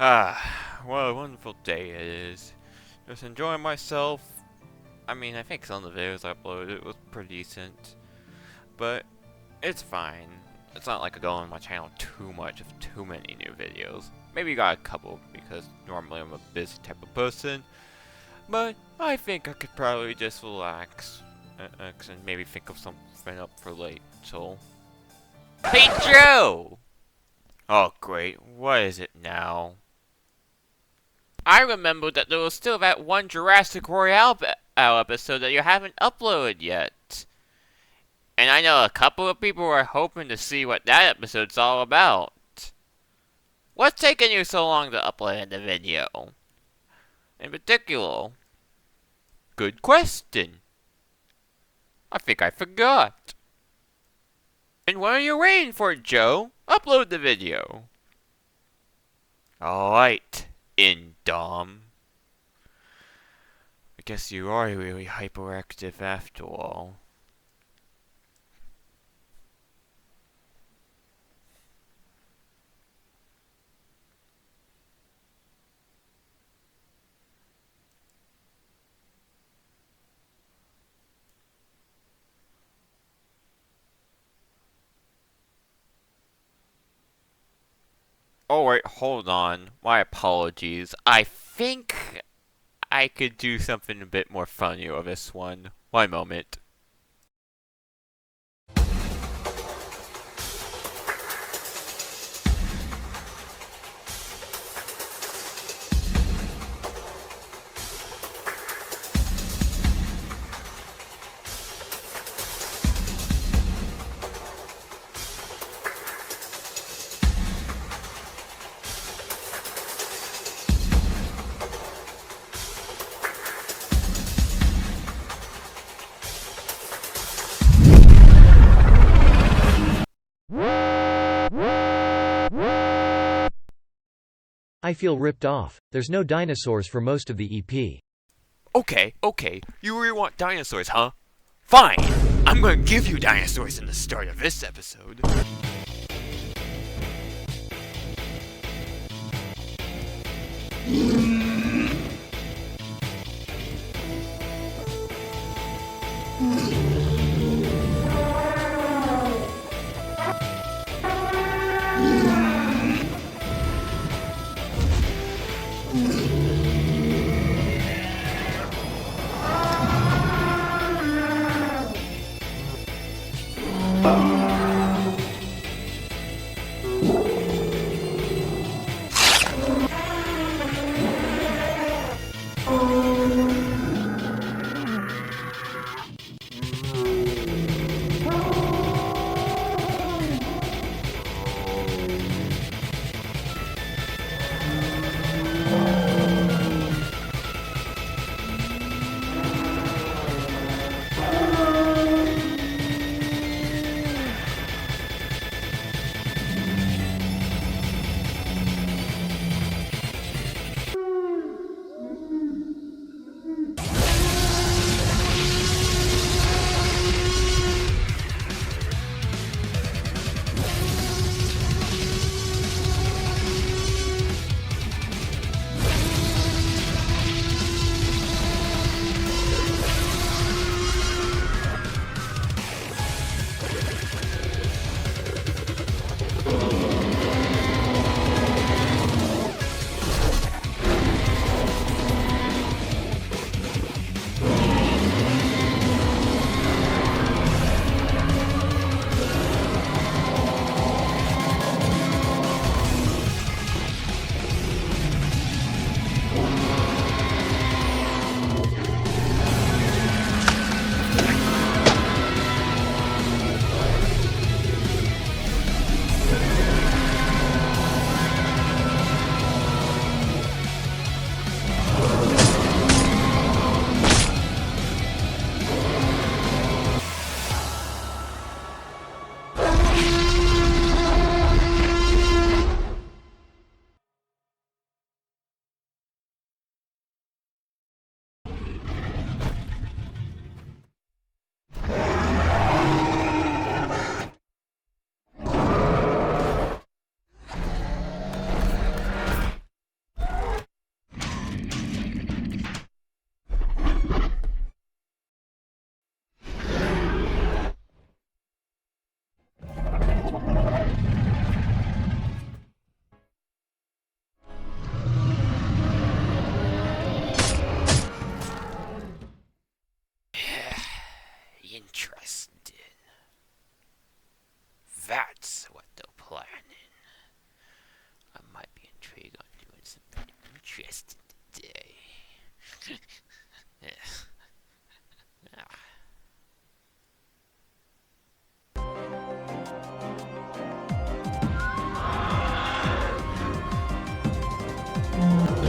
What a wonderful day it is. Just enjoying myself. I mean, I think some of the videos I uploaded was pretty decent, but it's fine. It's not like I go on my channel too much with too many new videos. Maybe got a couple because normally I'm a busy type of person, but I think I could probably just relax and maybe think of something up for late. So, hey Joe! Oh great, what is it now? I remember that there was still that one Jurassic Royale episode that you haven't uploaded yet. And I know a couple of people are hoping to see what that episode's all about. What's taking you so long to upload the video? In particular? Good question. I think I forgot. And what are you waiting for, Joe? Upload the video. Alright, Indom. I guess you are really hyperactive after all. Oh wait, hold on. My apologies. I think I could do something a bit more funny with this one. One moment. I feel ripped off. There's no dinosaurs for most of the EP. Okay, you really want dinosaurs, huh? Fine! I'm gonna give you dinosaurs in the start of this episode. President Day. Yeah. Ah.